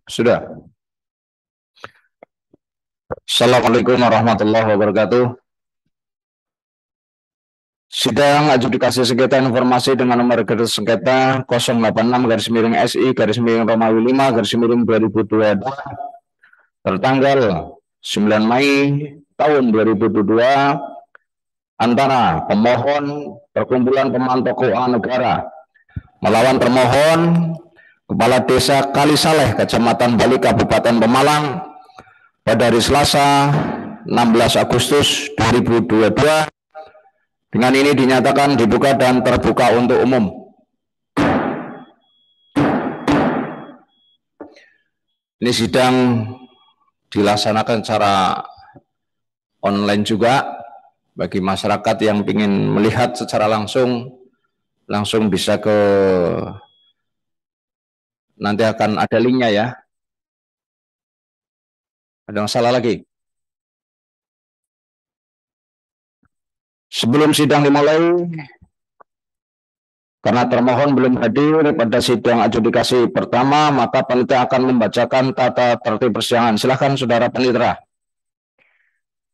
Sudah. Assalamualaikum warahmatullahi wabarakatuh. Sidang adjudikasi sengketa informasi dengan nomor garis sengketa 086-SI-Romawi 5 tertanggal 9 Mei tahun 2022 antara pemohon Perkumpulan Pemantau Keuangan Negara melawan termohon Kepala Desa Kalisaleh, Kecamatan Bali, Kabupaten Pemalang pada hari Selasa 16 Agustus 2022. Dengan ini dinyatakan dibuka dan terbuka untuk umum. Ini sidang dilaksanakan secara online juga bagi masyarakat yang ingin melihat secara langsung bisa ke, nanti akan ada linknya ya. Ada yang salah lagi? Sebelum sidang dimulai, karena termohon belum hadir pada sidang adjudikasi pertama, maka panitia akan membacakan tata tertib persidangan. Silakan Saudara Panitera.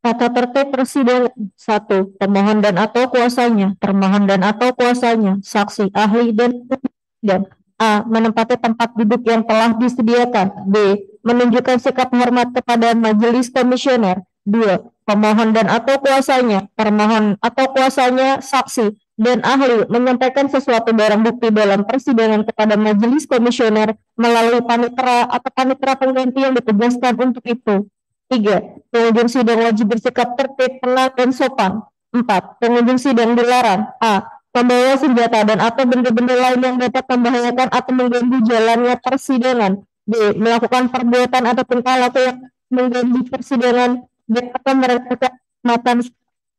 Tata tertib persidangan 1. Pemohon dan atau kuasanya, termohon dan atau kuasanya, saksi, ahli, dan A. Menempati tempat duduk yang telah disediakan. B. Menunjukkan sikap hormat kepada majelis komisioner. 2. Pemohon dan atau kuasanya, termohon atau kuasanya, saksi, dan ahli menyampaikan sesuatu barang bukti dalam persidangan kepada majelis komisioner melalui panitera atau panitera pengganti yang ditugaskan untuk itu. 3. Pengunjung sidang wajib bersikap tertib, tenang, dan sopan. 4. Pengunjung sidang dilarang A. Membawa senjata dan atau benda-benda lain yang dapat membahayakan atau mengganggu jalannya persidangan. B. Melakukan perbuatan atau tingkah laku yang mengganggu persidangan dan atau merendahkan kehormatan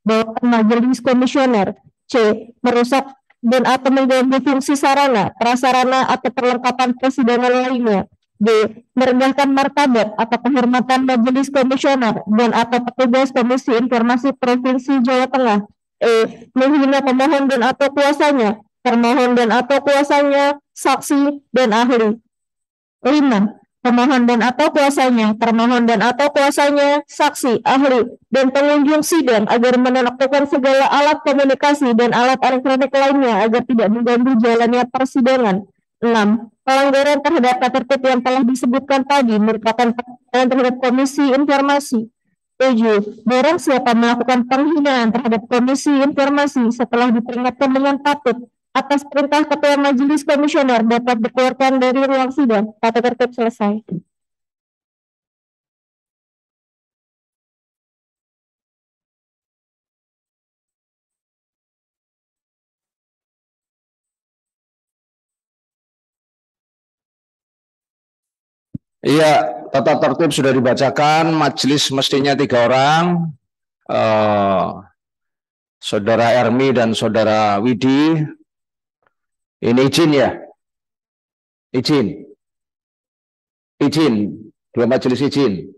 bawaan majelis komisioner. C. Merusak dan atau mengganggu fungsi sarana, prasarana atau perlengkapan persidangan lainnya. D. Merendahkan martabat atau kehormatan majelis komisioner dan atau petugas Komisi Informasi Provinsi Jawa Tengah. E. Menghina pemohon dan atau kuasanya, termohon dan atau kuasanya, saksi, dan ahli. 5. Pemohon dan atau kuasanya, termohon dan atau kuasanya, saksi, ahli, dan pengunjung sidang agar menonaktifkan segala alat komunikasi dan alat elektronik lainnya agar tidak mengganggu jalannya persidangan. 6. Pelanggaran terhadap tata tertib yang telah disebutkan tadi merupakan pelanggaran terhadap Komisi Informasi. 7. Barang siapa melakukan penghinaan terhadap Komisi Informasi setelah diperingatkan dengan patut atas perintah Ketua Majelis Komisioner dapat dikeluarkan dari ruang sidang. Tata tertib selesai. Iya, tata tertib sudah dibacakan. Majelis mestinya 3 orang. Saudara Ermi dan Saudara Widi. Ini izin ya? Izin. Izin. Dua majelis izin.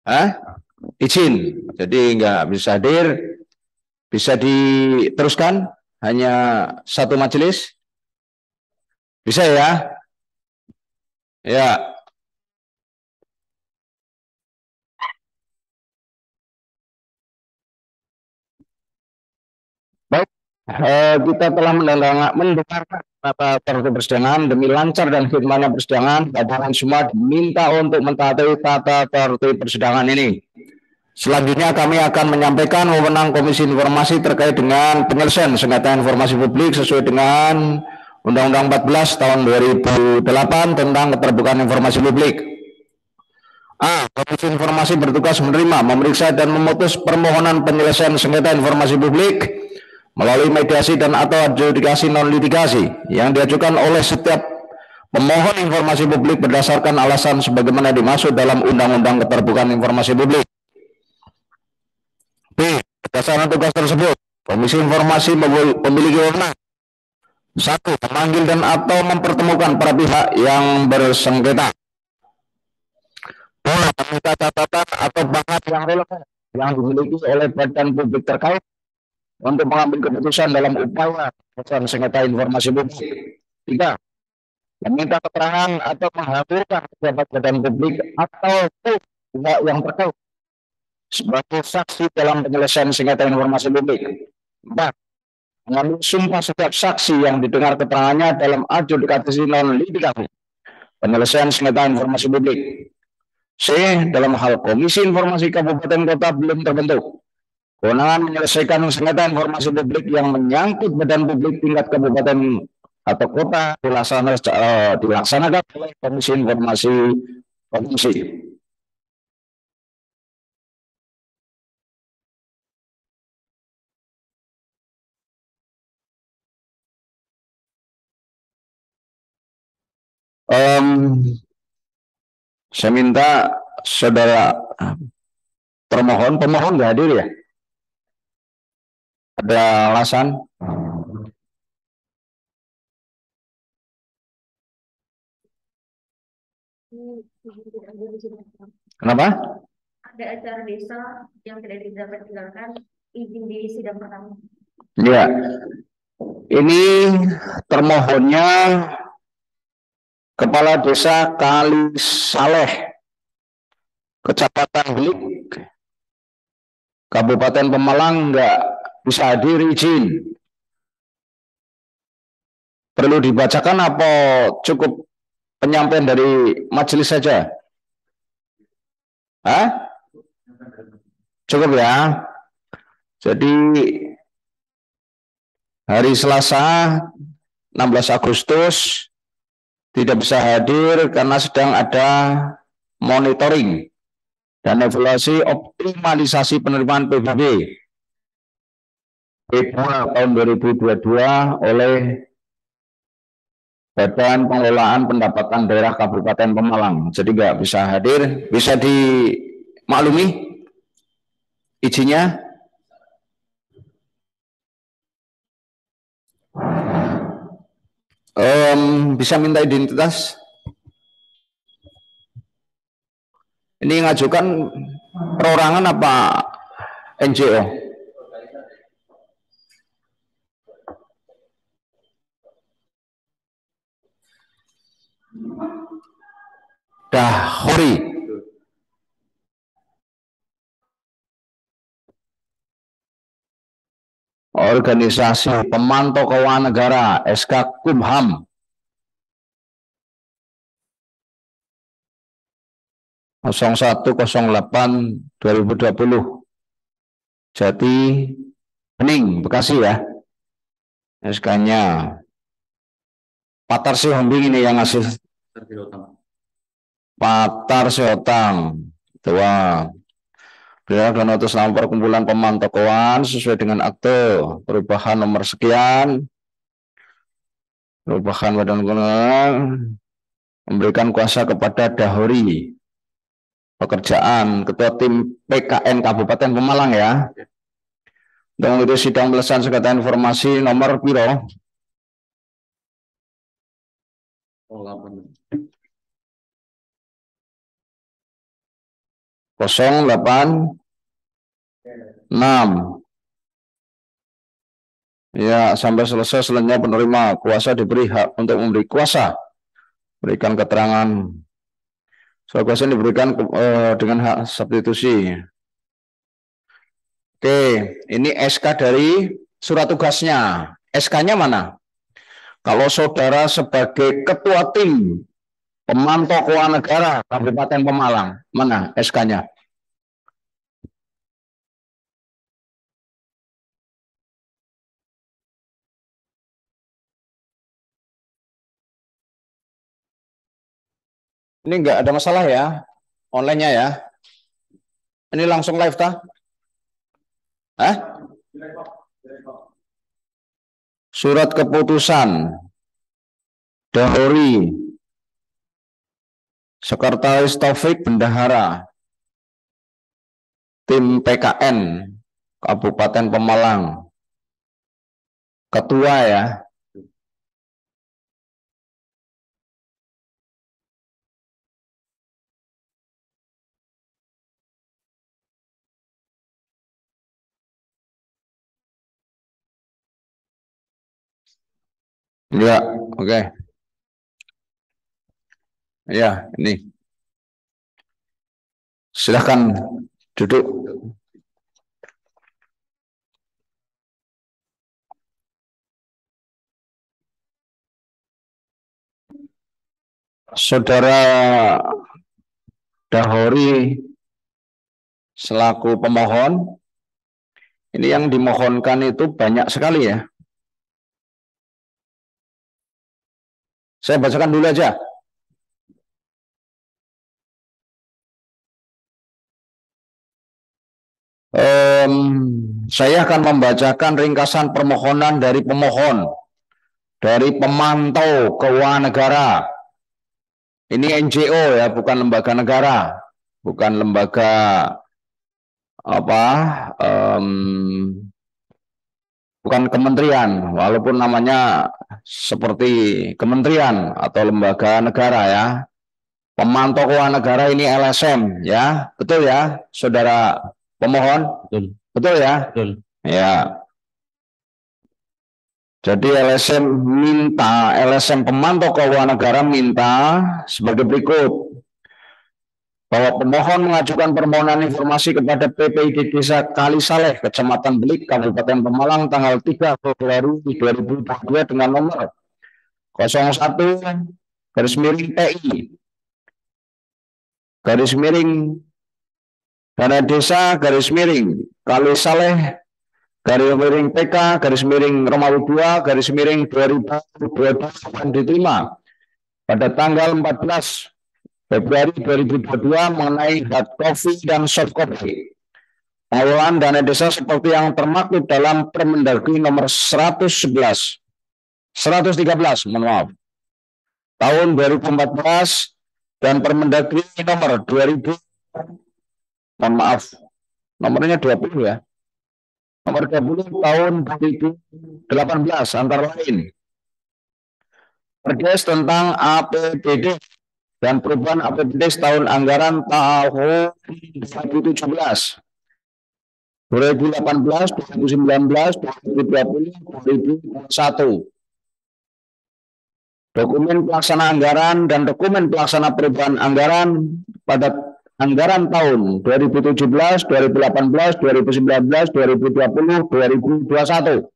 Hah? Izin. Jadi nggak bisa hadir. Bisa diteruskan? Hanya satu majelis? Bisa ya? Ya. Baik. Kita telah mendengarkan tata tertib persidangan. Demi lancar dan khidmatnya persidangan, hadirin semua diminta untuk mentaati tata tertib persidangan ini. Selanjutnya kami akan menyampaikan wewenang Komisi Informasi terkait dengan penyelesaian sengketa informasi publik sesuai dengan Undang-Undang 14 tahun 2008 tentang keterbukaan informasi publik. A. Komisi Informasi bertugas menerima, memeriksa, dan memutus permohonan penyelesaian sengketa informasi publik melalui mediasi dan atau adjudikasi non-litigasi yang diajukan oleh setiap pemohon informasi publik berdasarkan alasan sebagaimana dimaksud dalam Undang-Undang Keterbukaan Informasi Publik. B. Berdasarkan tugas tersebut, Komisi Informasi memiliki wewenang 1. Memanggil dan atau mempertemukan para pihak yang bersengketa. 2. Meminta catatan atau bahan yang relevan yang dimiliki oleh badan publik terkait untuk mengambil keputusan dalam upaya penyelesaian sengketa informasi publik. Tiga, meminta keterangan atau menghadirkan pejabat badan publik atau pihak yang terkait sebagai saksi dalam penyelesaian sengketa informasi publik. Empat, mengambil sumpah setiap saksi yang didengar keterangannya dalam adjudikasi non litigasi penyelesaian sengketa informasi publik. C. Dalam hal Komisi Informasi Kabupaten Kota belum terbentuk, kewenangan menyelesaikan sengketa informasi publik yang menyangkut badan publik tingkat kabupaten atau kota dilaksanakan oleh Komisi Informasi Provinsi. Saya minta saudara pemohon nggak hadir ya? Ada alasan? Kenapa? Ada acara desa yang tidak dapat dijalankan izin di sidang pertama. Ya, ini termohonnya Kepala Desa Kali Saleh, Kecamatan Belik, Kabupaten Pemalang, nggak bisa hadir izin. Perlu dibacakan apa cukup penyampaian dari majelis saja? Hah? Cukup ya. Jadi hari Selasa 16 Agustus tidak bisa hadir karena sedang ada monitoring dan evaluasi optimalisasi penerimaan PBB tahun 2022 oleh Badan Pengelolaan Pendapatan Daerah Kabupaten Pemalang. Jadi nggak bisa hadir. Bisa dimaklumi izinnya? Bisa minta identitas? Ini ngajukan perorangan apa NGO? Dahori. Organisasi Pemantau Keuangan Negara SK Kumham 0108/2020 Jati Bening, Bekasi ya. SK-nya Patar Sihombing ini yang ngasih. Patar Siotang Tua beliau dan atas nama perkumpulan pemantau keuangan sesuai dengan akte perubahan nomor sekian, perubahan badan keuangan memberikan kuasa kepada Dahori pekerjaan ketua tim PKN Kabupaten Pemalang ya, untuk mengikuti sidang penyelesaian sengketa informasi nomor piro 086 ya sampai selesai. Selanjutnya penerima kuasa diberi hak untuk memberi kuasa, berikan keterangan. Soal kuasa diberikan dengan hak substitusi. Oke, ini SK dari surat tugasnya. SK-nya mana? Kalau saudara sebagai ketua tim pemantau keuangan negara Kabupaten Pemalang, mana SK-nya? Ini nggak ada masalah ya, online-nya ya. Ini langsung live tah? Hah? Surat keputusan Dahori Sekretaris Taufik Bendahara tim PKN Kabupaten Pemalang, ketua ya. Ya, oke. Ya, ini. Silahkan duduk. Saudara Dahori selaku pemohon, ini yang dimohonkan itu banyak sekali ya. Saya bacakan dulu aja. Saya akan membacakan ringkasan permohonan dari pemohon, dari pemantau keuangan negara. Ini NGO ya, bukan lembaga negara, bukan lembaga apa, bukan kementerian, walaupun namanya seperti kementerian atau lembaga negara ya. Pemantau keuangan negara ini LSM ya, betul ya, saudara pemohon? Betul. Betul ya? Betul. Ya. Jadi LSM pemantau keuangan negara minta sebagai berikut. Bahwa pemohon mengajukan permohonan informasi kepada PPID Desa Kalisaleh, Kecamatan Belik, Kabupaten Pemalang, tanggal 3 Februari 2022 dengan nomor 01 garis miring TI garis miring dana desa garis miring Kalisaleh garis miring PK garis miring Romawi 2 garis miring 2022 diterima pada tanggal 14 Februari 2022 mengenai hard copy dan soft copy pengelolaan dana desa seperti yang termaktub dalam Permendagri nomor 113 mohon maaf tahun 2014 dan Permendagri nomor 2000 mohon maaf nomornya 20 ya nomor 20 tahun 2018 antara lain Perdes tentang APBD dan perubahan APBD tahun anggaran tahun 2017, 2018, 2019, 2020, 2021. Dokumen pelaksana anggaran dan dokumen pelaksana perubahan anggaran pada anggaran tahun 2017, 2018, 2019, 2020, 2021.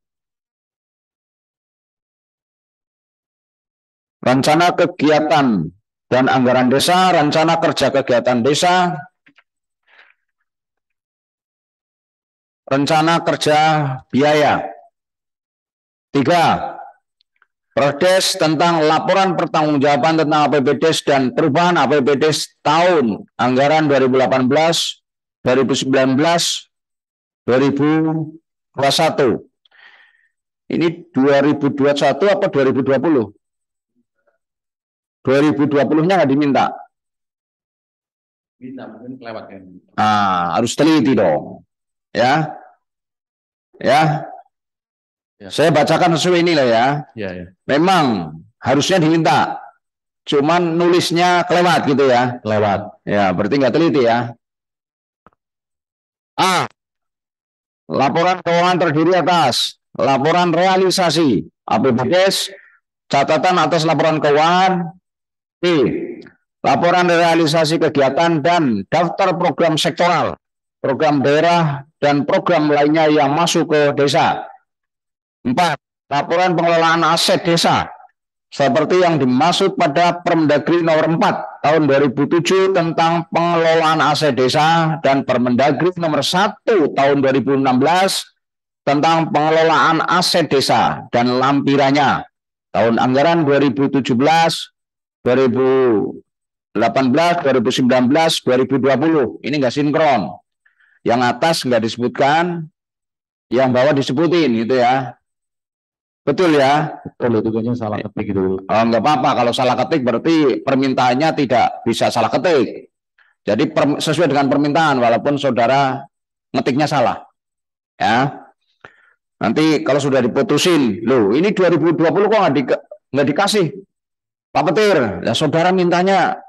Rencana kegiatan dan anggaran desa, rencana kerja kegiatan desa, rencana kerja biaya. 3. Perdes tentang laporan pertanggungjawaban tentang APBD dan perubahan APBD tahun anggaran 2018, 2019, 2021. Ini 2021 apa 2020? 2020-nya nggak diminta. Minta mungkin kelewat kan. Harus teliti dong. Ya. Ya. Saya bacakan sesuai ini lah ya. Ya. Memang harusnya diminta. Cuman nulisnya kelewat gitu ya. Kelewat. Ya, berarti nggak teliti ya. Laporan keuangan terdiri atas laporan realisasi APBD, catatan atas laporan keuangan, laporan realisasi kegiatan dan daftar program sektoral, program daerah, dan program lainnya yang masuk ke desa. 4. Laporan pengelolaan aset desa, seperti yang dimaksud pada Permendagri nomor 4 tahun 2007 tentang pengelolaan aset desa dan Permendagri nomor 1 tahun 2016 tentang pengelolaan aset desa dan lampirannya tahun anggaran 2017, 2018, 2019, 2020. Ini nggak sinkron. Yang atas nggak disebutkan, yang bawah disebutin gitu ya. Betul ya? Betul, itu kayaknya salah ketik gitu. Nggak apa-apa, kalau salah ketik berarti permintaannya tidak bisa salah ketik. Jadi sesuai dengan permintaan, walaupun saudara ngetiknya salah. Ya. Nanti kalau sudah diputusin, loh ini 2020 kok nggak dikasih, Pak Petir, ya saudara mintanya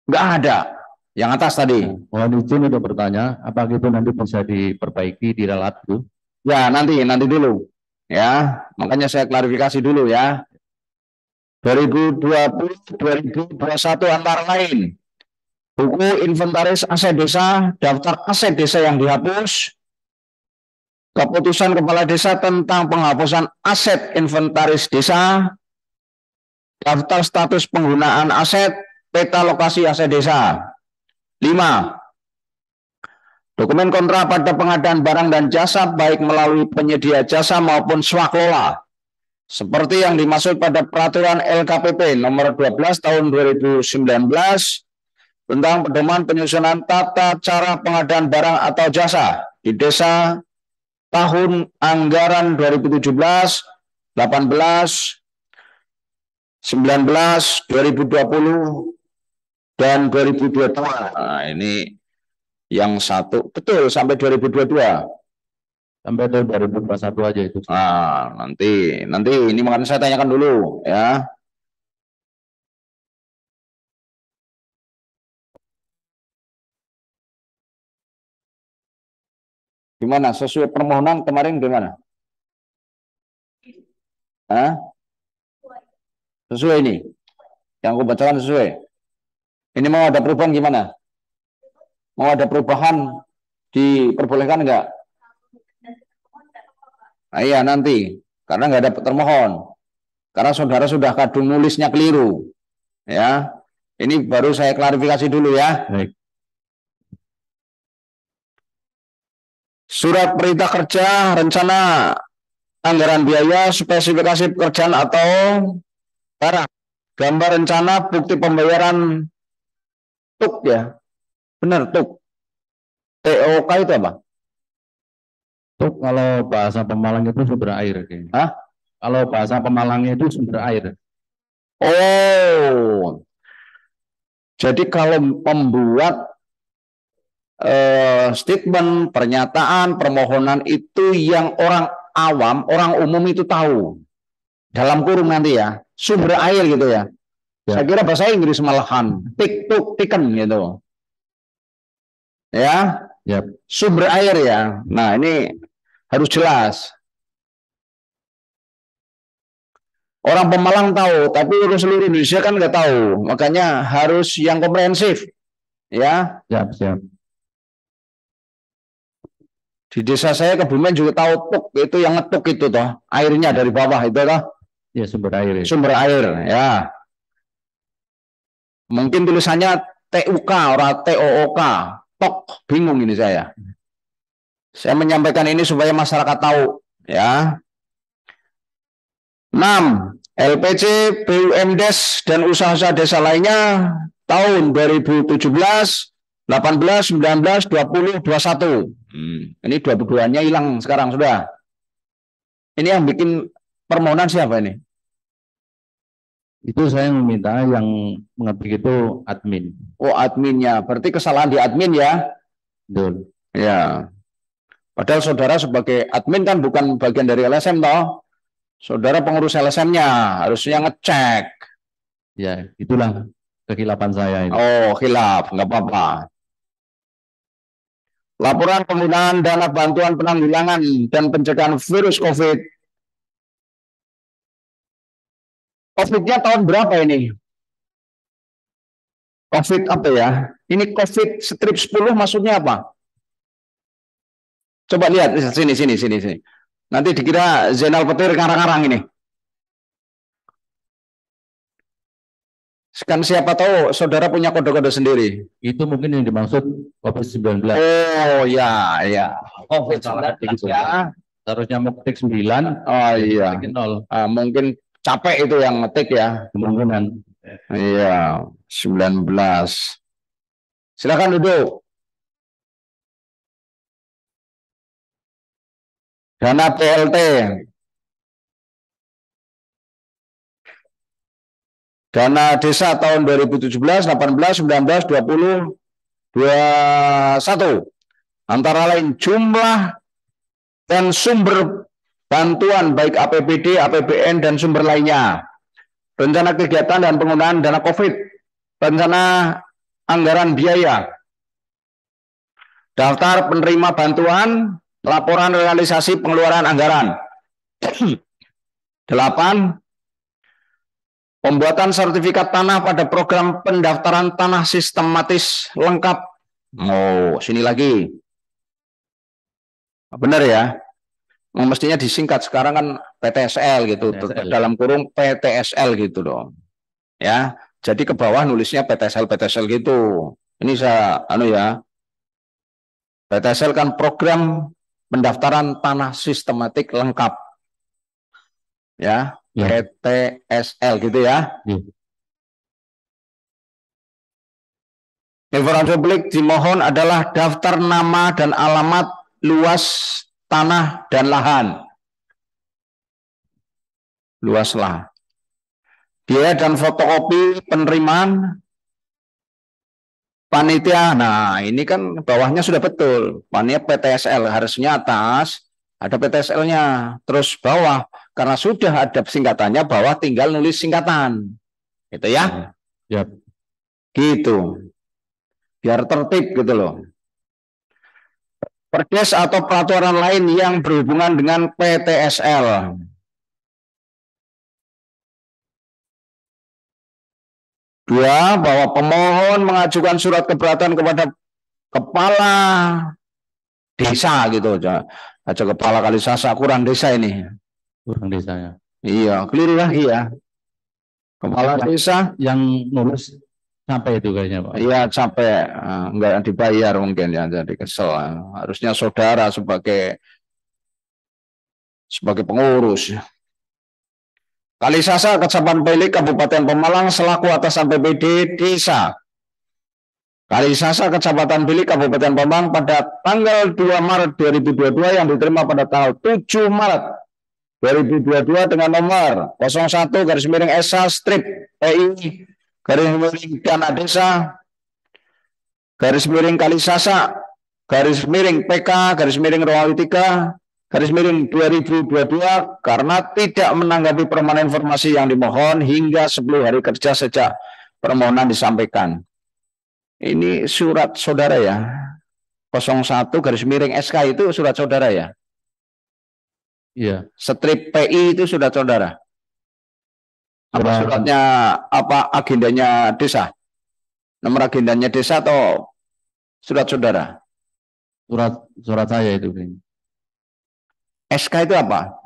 nggak ada. Yang atas tadi. Mohon izin untuk bertanya, apakah itu nanti bisa diperbaiki, diralat itu? Ya nanti dulu. Ya, makanya saya klarifikasi dulu ya. 2020-2021 antara lain buku inventaris aset desa, daftar aset desa yang dihapus, keputusan kepala desa tentang penghapusan aset inventaris desa, daftar status penggunaan aset, peta lokasi aset desa. 5. Dokumen kontrak pada pengadaan barang dan jasa baik melalui penyedia jasa maupun swakelola seperti yang dimaksud pada peraturan LKPP nomor 12 tahun 2019 tentang pedoman penyusunan tata cara pengadaan barang atau jasa di desa tahun anggaran 2017, 18, 19, 2020 dan 2022. Nah, ini yang satu betul sampai 2022. Sampai 2021 aja itu. Nah, nanti ini makanya saya tanyakan dulu ya. Gimana sesuai permohonan kemarin gimana? Hah? Sesuai ini? Yang aku bacakan sesuai? Ini mau ada perubahan gimana? Mau ada perubahan diperbolehkan enggak? Nah, iya nanti, karena nggak ada termohon. Karena saudara sudah kadung nulisnya keliru. Ya, ini baru saya klarifikasi dulu ya. Baik. Surat perintah kerja, rencana anggaran biaya, spesifikasi pekerjaan atau barang, gambar rencana, bukti pembayaran TUK ya, benar TUK. TOK itu apa? Tuh kalau bahasa Pemalang itu sumber air. Hah? Kalau bahasa Pemalangnya itu sumber air. Oh, jadi kalau membuat statement, pernyataan, permohonan itu yang orang awam, orang umum itu tahu. Dalam kurung nanti ya, sumber air gitu ya. Saya kira bahasa Inggris malahan, tiken gitu. Ya, sumber air ya. Nah ini harus jelas. Orang Pemalang tahu, tapi seluruh Indonesia kan nggak tahu. Makanya harus yang komprehensif. Ya. Siap. Di desa saya Kebumen juga tahu tuk, itu yang ngetuk itu toh, airnya dari bawah itu toh. Ya, sumber air. Ya. Sumber air, ya. Mungkin tulisannya TUK orang TOOK. Tok, bingung ini saya. Saya menyampaikan ini supaya masyarakat tahu, ya. 6. LPC, BUMDes dan usaha-usaha desa lainnya tahun 2017, 18, 19, 20, 21. Ini 22-nya hilang sekarang sudah. Ini yang bikin permohonan siapa ini? Itu saya meminta yang mengetik itu admin. Oh, adminnya. Berarti kesalahan di admin ya? Betul. Ya. Padahal saudara sebagai admin kan bukan bagian dari LSM toh. Saudara pengurus LSM-nya harusnya ngecek. Ya, itulah kekilapan saya ini. Oh, khilaf, nggak apa-apa. Laporan penggunaan dana bantuan penanggulangan dan pencegahan virus COVID. COVID-nya tahun berapa ini? COVID apa ya? Ini COVID strip 10 maksudnya apa? Coba lihat sini. Nanti dikira Zainal Petir karang-karang ini. Kan siapa tahu saudara punya kode-kode sendiri. Itu mungkin yang dimaksud COVID-19. Oh ya. COVID-19 ya. Seharusnya mau ketik 9. Oh iya. 0. Mungkin capek itu yang ngetik ya. Kemungkinan. Iya, 19. Silakan duduk. Dana PLT. Dana desa tahun 2017, 18, 19, 20, 21. Antara lain jumlah dan sumber bantuan baik APBD, APBN, dan sumber lainnya. Rencana kegiatan dan penggunaan dana COVID. Rencana anggaran biaya. Daftar penerima bantuan, laporan realisasi pengeluaran anggaran. 8. Pembuatan sertifikat tanah pada program pendaftaran tanah sistematis lengkap. Oh, sini lagi. Benar ya? Mestinya disingkat sekarang kan PTSL gitu, PTSL. dalam kurung PTSL gitu dong. Ya, jadi ke bawah nulisnya PTSL gitu. Ini saya ya. PTSL kan program pendaftaran tanah sistematik lengkap. Ya, PTSL gitu ya. Informasi publik dimohon adalah daftar nama dan alamat luas tanah dan lahan. Luas lahan. Biaya dan fotokopi penerimaan panitia. Nah, ini kan bawahnya sudah betul. Panitia PTSL harusnya atas ada PTSL-nya. Terus bawah karena sudah ada singkatannya, bawah tinggal nulis singkatan. Gitu ya? Yap. Gitu. Biar tertib gitu loh. Perdes atau peraturan lain yang berhubungan dengan PTSL. Dua, bahwa pemohon mengajukan surat keberatan kepada kepala desa gitu aja kepala Kalisasa, kurang desa ini. Kurang desanya. Iya, keliru lagi ya. Kepala desa yang nulis sampai itu kayaknya Pak. Iya, sampai enggak dibayar mungkin ya, jadi kesel. Harusnya saudara sebagai pengurus. Kalisasa, Kecamatan Belik, Kabupaten Pemalang selaku atasan PPD Desa. Kalisasa, Kecamatan Belik, Kabupaten Pemalang pada tanggal 2 Maret 2022 yang diterima pada tanggal 7 Maret 2022 dengan nomor 01-SA-PI Dana Desa _Kalisasa _PK _Romawi 3 _2022 karena tidak menanggapi permohonan informasi yang dimohon hingga 10 hari kerja sejak permohonan disampaikan. Ini surat saudara ya. 01-SK itu surat saudara ya. Iya. Strip PI itu surat saudara. Apa suratnya, apa agendanya desa? Nomor agendanya desa atau surat saudara? Surat saya itu. SK itu apa?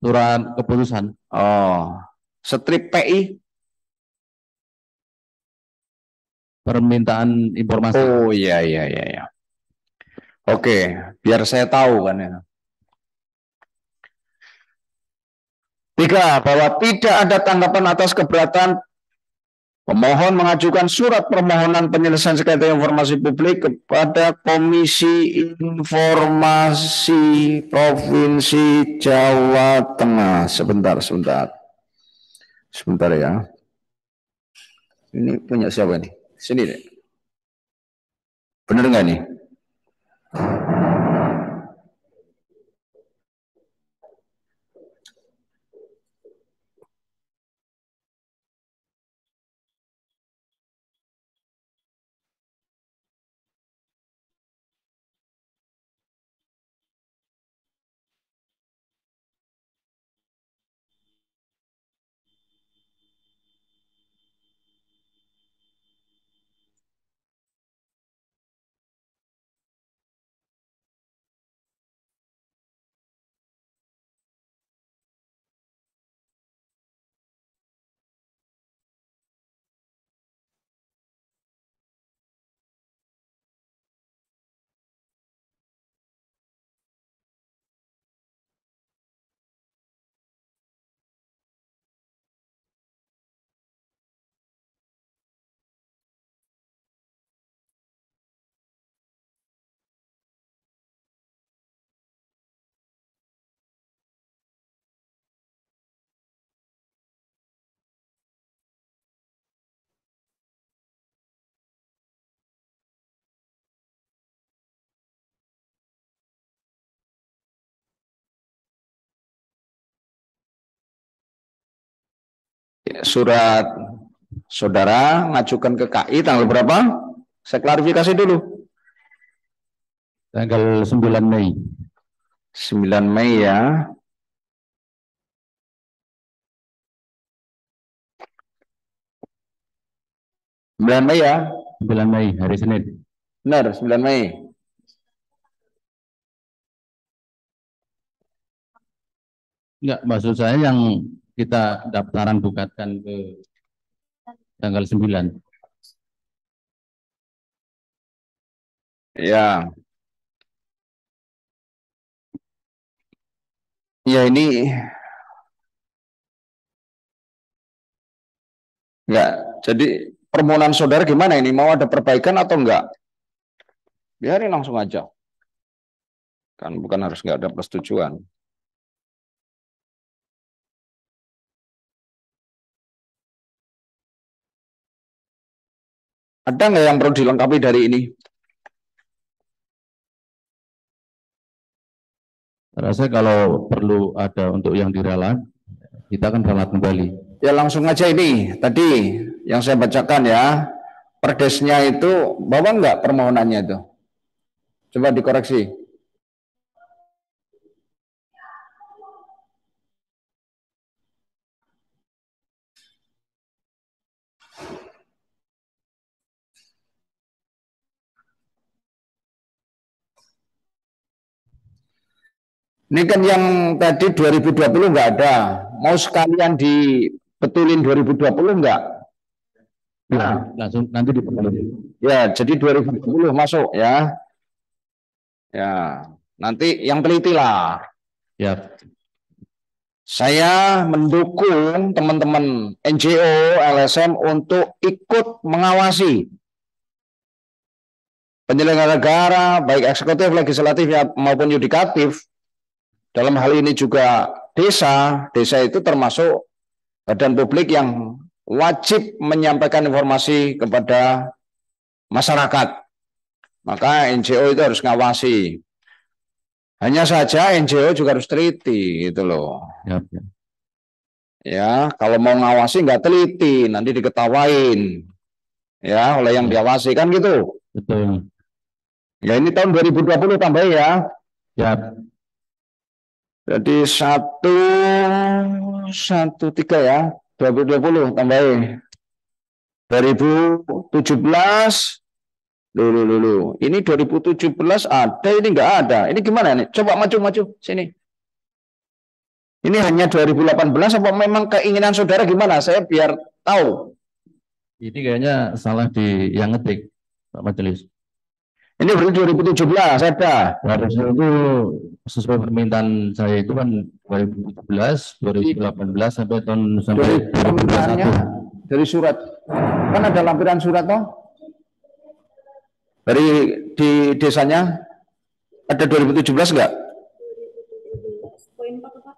Surat keputusan. Oh, strip PI? Permintaan informasi. Oh iya. Oke, biar saya tahu kan ya. 3, bahwa tidak ada tanggapan atas keberatan pemohon mengajukan surat permohonan penyelesaian sengketa informasi publik kepada Komisi Informasi Provinsi Jawa Tengah. Sebentar ya. Ini punya siapa nih? Sini deh. Bener nggak nih? Surat saudara ngajukan ke KI tanggal berapa? Saya klarifikasi dulu. Tanggal 9 Mei. 9 Mei ya. 9 Mei ya. 9 Mei, hari Senin. Benar, 9 Mei. Enggak, maksud saya yang kita daftaran gugatan ke tanggal 9. Ya. Ya ini enggak. Jadi permohonan saudara gimana ini? Mau ada perbaikan atau enggak? Biarin langsung aja. Kan bukan harus enggak ada persetujuan. Ada nggak yang perlu dilengkapi dari ini? Rasa kalau perlu ada untuk yang diralat, kita akan ralat kembali. Ya langsung aja ini. Tadi yang saya bacakan ya. Perdesnya itu bawa nggak permohonannya itu? Coba dikoreksi. Ini kan yang tadi 2020 nggak ada. Mau sekalian dibetulin 2020 nggak? Nah, langsung nanti diperbaiki. Ya, jadi 2020 masuk ya. Ya, nanti yang teliti lah. Ya. Saya mendukung teman-teman NGO, LSM untuk ikut mengawasi penyelenggara negara, baik eksekutif, legislatif maupun yudikatif. Dalam hal ini juga desa. Desa itu termasuk badan publik yang wajib menyampaikan informasi kepada masyarakat. Maka NGO itu harus ngawasi. Hanya saja NGO juga harus teliti gitu loh. Ya. Ya, kalau mau ngawasi nggak teliti, nanti diketawain ya oleh yang diawasi kan gitu. Betul. Ya ini tahun 2020 tambah ya. Ya. Jadi 113 ya, 2020 tambahin. 2017 dulu. Ini 2017 ada, ini nggak ada. Ini gimana nih? Coba maju sini. Ini hanya 2018 apa memang keinginan saudara gimana? Saya biar tahu. Ini kayaknya salah di yang ngetik, Pak Majelis. Ini berarti 2017 ada. Harusnya itu sesuai permintaan saya itu kan 2017, 2018 sampai tahun sampai 2021. Dari surat. Kan ada lampiran surat toh? Dari di desanya ada 2017 enggak? Poin 4 Pak.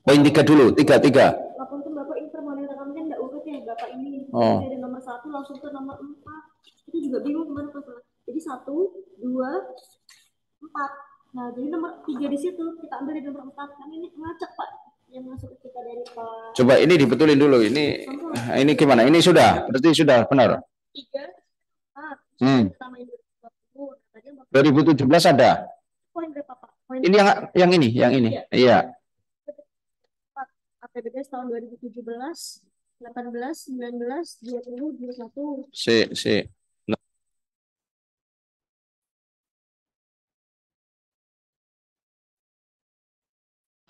Poin 3 dulu, 3. Laporkan Bapak ini permohonan rekamnya kan enggak urut ya Bapak ini. Oh. Dari nomor 1 langsung ke nomor 4. Itu juga bingung kemana Pak. Jadi 1, 2, 4. Nah, jadi nomor 3 di situ kita ambil di nomor 4. Kan ini ngacak Pak yang masuk ke kita dari Pak. Coba ini dibetulin dulu. Ini gimana? Ini sudah, berarti sudah benar. 3. Hmm. 2017 ada. Poin berapa Pak? Poin ini yang ini. Iya. APBD tahun 2017, 18, 19, 20, 21. Si.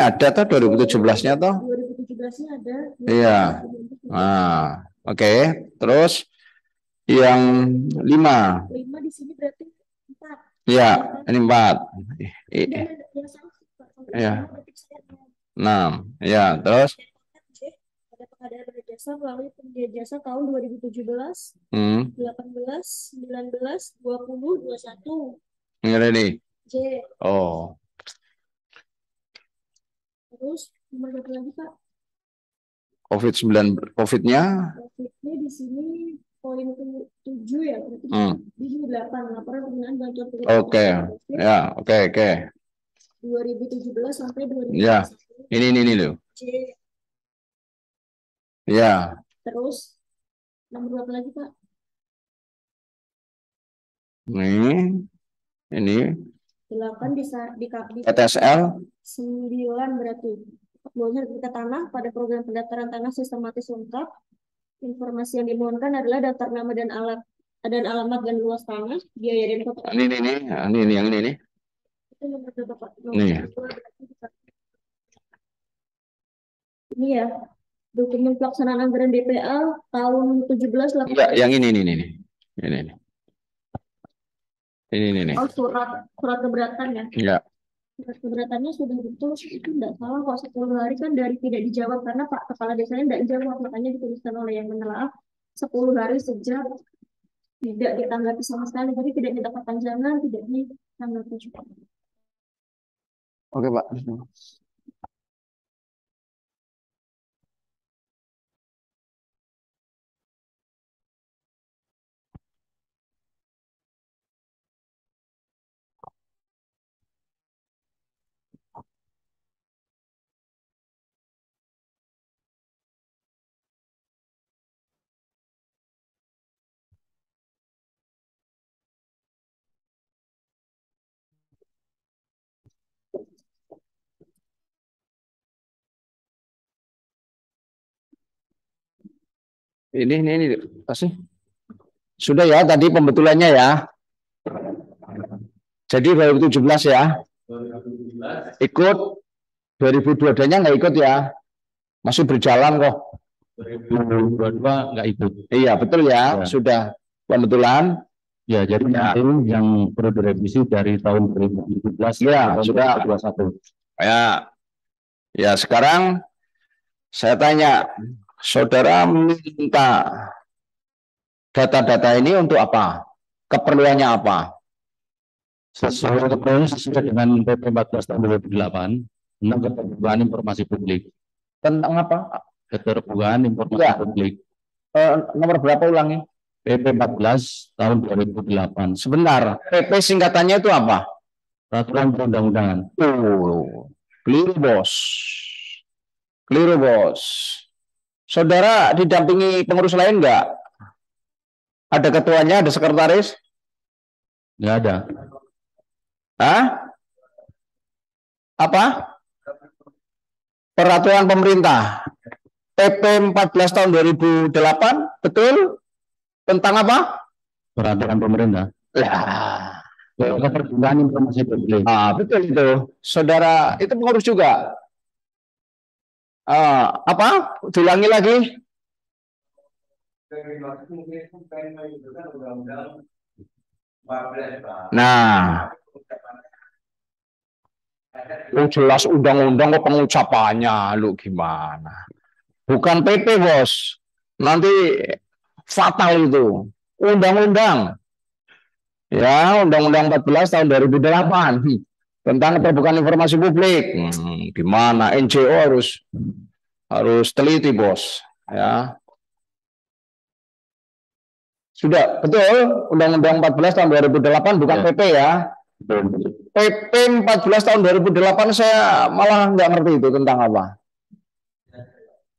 Ada toh 2017-nya toh? 2017-nya ada. Iya. Nah, oke. Terus yang 5. 5 di sini berarti 4. Iya, ini 4. Iya. 6. Ya, terus ada pengadaan berjasa melalui penyedia jasa tahun 2017, 18, 19, 20, 21. Ini. J. Oh. Terus nomor berapa lagi Pak? COVID-nya? COVID-nya di sini poin 7 ya, berarti di sini 8 laporan penggunaan bantuan Oke. Ya, oke. 2017 sampai 2021. Ya. Ini loh. C. Ya. Terus nomor berapa lagi Pak? Ini 8 di PTSL 9 berarti. Bawahnya sertifikat tanah pada program pendaftaran tanah sistematis lengkap Informasi yang dimohonkan adalah daftar nama dan alamat dan luas tanah, biaya dan foto. Ini yang ini nih. Itu nomor berapa, Pak? Nih. Ini ya, dokumen pelaksanaan anggaran DPA tahun 17. Enggak, yang ini. Ini. Ini. Oh, surat keberatan ya? Enggak. Surat keberatannya sudah betul, itu tidak salah kok. 10 hari kan dari tidak dijawab karena Pak Kepala Desanya tidak dijawab, makanya dituliskan oleh yang menelaah 10 hari sejak tidak ditanggapi sama sekali, jadi tidak minta perpanjangan, tidak ditanggapi juga. Oke, Pak. Ini kasih. Sudah ya tadi pembetulannya ya. Jadi 2017 ya. Ikut 2022-nya nggak ikut ya. Masih berjalan kok. 2022 nggak ikut. Iya, betul ya. Sudah pembetulan. Ya, jadi nanti yang perlu direvisi dari tahun 2017 ya tahun sudah 2021. Ya, sekarang saya tanya, saudara minta data-data ini untuk apa? Keperluannya apa? Sesuai dengan PP 14 tahun 2008 tentang keterbukaan informasi publik. Tentang apa? Keterbukaan informasi publik. Nomor berapa ulangi? PP 14 tahun 2008. Sebentar, PP singkatannya itu apa? Peraturan perundang-undangan. Keliru bos. Saudara didampingi pengurus lain enggak? Ada ketuanya, ada sekretaris? Nggak ada. Hah? Apa? Peraturan pemerintah. PP 14 tahun 2008, betul? Tentang apa? Peraturan pemerintah. Keterbukaan informasi publik. Betul itu. Saudara itu pengurus juga. Apa? Diulangi lagi. Nah, jelas undang-undang kok pengucapannya, lu gimana? Bukan PP bos, nanti fatal itu. Undang-undang, ya Undang-Undang 14 tahun 2008 tentang keterbukaan informasi publik. Gimana? NGO harus teliti bos, ya. Sudah, betul. Undang-Undang 14 tahun 2008 bukan PP ya. PP 14 tahun 2008 saya malah nggak ngerti itu tentang apa.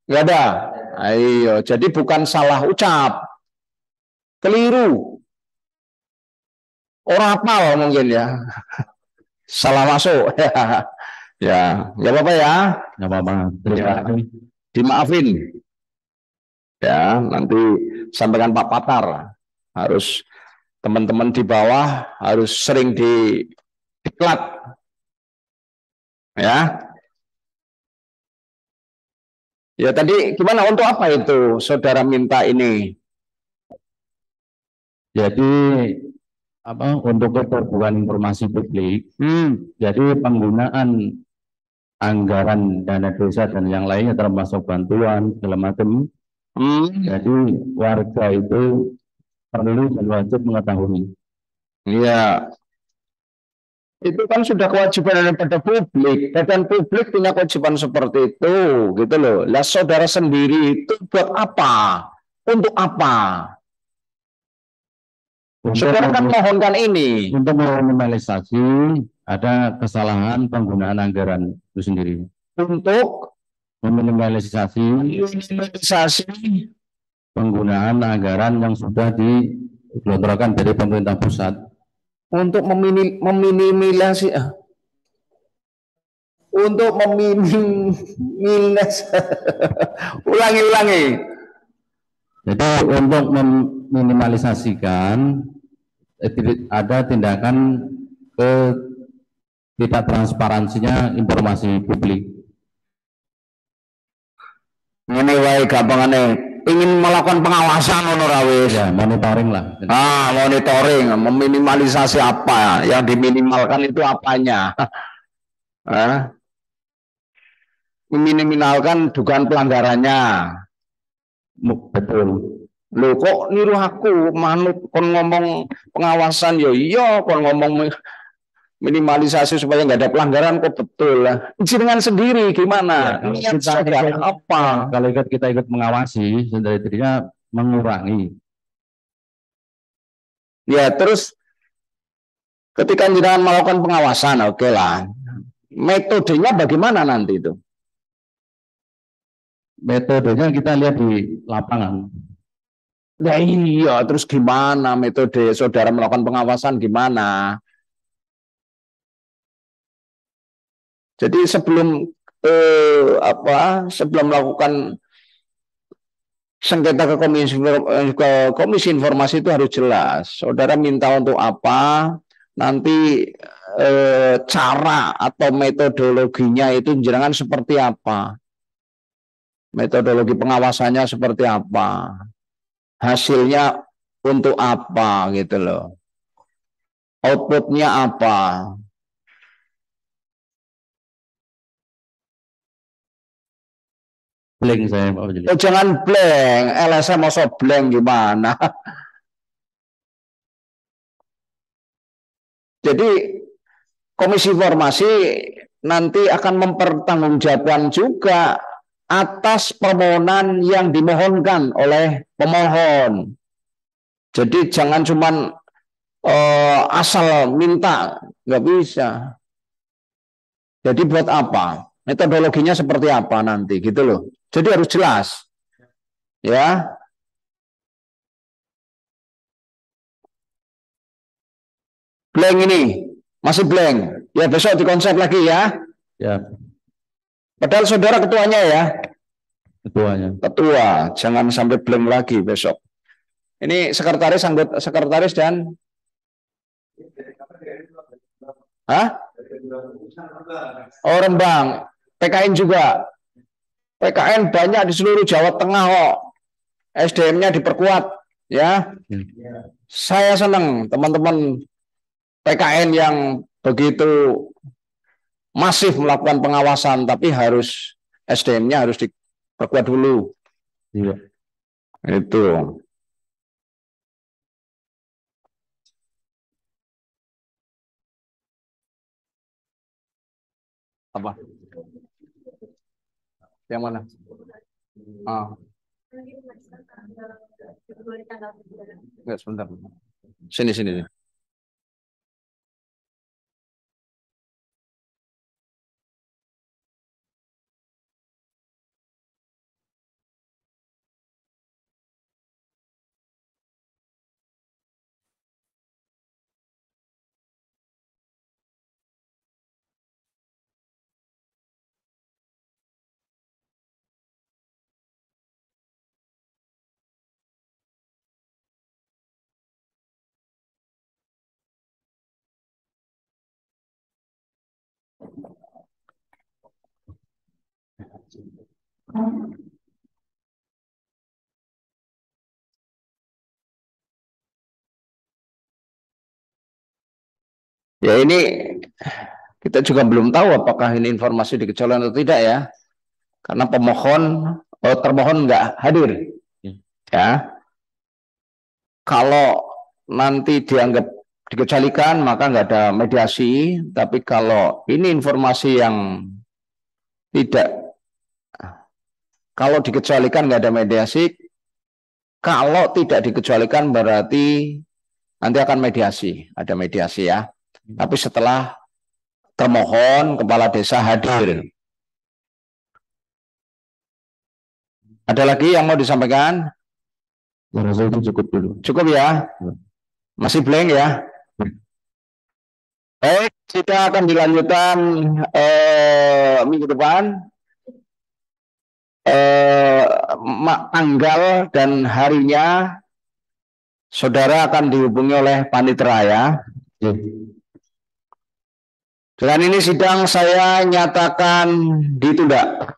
Nggak ada. Ayo, jadi bukan salah ucap. Keliru. Orang hafal mungkin ya. Salah masuk. Ya, nggak apa-apa ya. Nggak apa-apa. Dimaafin. Ya, nanti sampaikan Pak Patar. Harus teman-teman di bawah harus sering diklat. Ya. Ya tadi gimana, untuk apa itu saudara minta ini? Jadi untuk keterbukaan informasi publik, jadi penggunaan anggaran dana desa dan yang lainnya termasuk bantuan segala macam. Jadi warga itu perlu dan wajib mengetahui. Iya. Itu kan sudah kewajiban daripada publik. Badan publik punya kewajiban seperti itu, gitu loh. Lah saudara sendiri itu buat apa? Untuk apa? Saudara kan mohonkan ini. Untuk meminimalisasi ada kesalahan penggunaan anggaran itu sendiri. Untuk meminimalisasi penggunaan anggaran yang sudah digelontorkan dari pemerintah pusat. Untuk meminimalisasi, ulangi. Jadi untuk meminimalisasikan ada tindakan ke tidak transparansinya informasi publik. Ini wae gampangane ingin melakukan pengawasan honorawis. Ya, monitoring lah. Monitoring, meminimalisasi apa yang diminimalkan itu apanya. Meminimalkan dugaan pelanggarannya. Betul. Loh kok niru aku manut kon ngomong pengawasan yo iya kon ngomong minimalisasi supaya nggak ada pelanggaran kok betul lah. Jenengan sendiri gimana? Ya, kalau kita ikut mengawasi dari dirinya mengurangi. Ya terus ketika jenengan melakukan pengawasan oke lah. Metodenya bagaimana nanti itu? Metodenya kita lihat di lapangan. Ya iya, terus gimana metode saudara melakukan pengawasan gimana? Jadi sebelum sebelum melakukan sengketa ke komisi informasi itu harus jelas. Saudara minta untuk apa? Nanti cara atau metodologinya itu jenengan seperti apa? Metodologi pengawasannya seperti apa? Hasilnya untuk apa gitu loh. Outputnya apa? Blank saya Pak Majelis. Oh jangan blank, LSM masuk blank gimana? Jadi komisi informasi nanti akan mempertanggungjawabkan juga atas permohonan yang dimohonkan oleh pemohon. Jadi jangan cuman asal minta, nggak bisa. Jadi buat apa? Metodologinya seperti apa nanti, gitu loh. Jadi harus jelas, ya. Blank ini masih blank. Ya besok dikonsep lagi ya. Ya. Padahal saudara ketuanya ya. Ketua, jangan sampai blank lagi besok. Ini sekretaris, anggota sekretaris dan Oh Rembang, PKN juga. PKN banyak di seluruh Jawa Tengah kok. SDM-nya diperkuat ya. Saya senang teman-teman PKN yang begitu masif melakukan pengawasan, tapi harus SDM-nya harus diperkuat dulu. Iya. Itu. Apa? Yang mana? Enggak, sebentar. Sini. Ya ini kita juga belum tahu apakah ini informasi dikecualikan atau tidak ya, karena termohon nggak hadir. Ya, kalau nanti dianggap dikecualikan maka nggak ada mediasi. Tapi kalau ini informasi yang tidak, kalau dikecualikan nggak ada mediasi. Kalau tidak dikecualikan berarti nanti akan mediasi, ada mediasi ya. Tapi setelah termohon kepala desa hadir. Ada lagi yang mau disampaikan? Saya rasa itu cukup dulu. Cukup ya? Masih blank ya? Baik, kita akan dilanjutkan minggu depan. tanggal dan harinya saudara akan dihubungi oleh panitera ya. Dengan ini sidang saya nyatakan ditunda.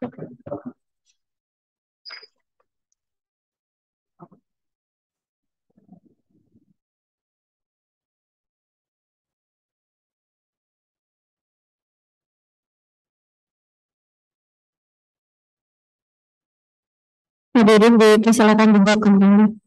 Hadirin dipersilakan juga kembali.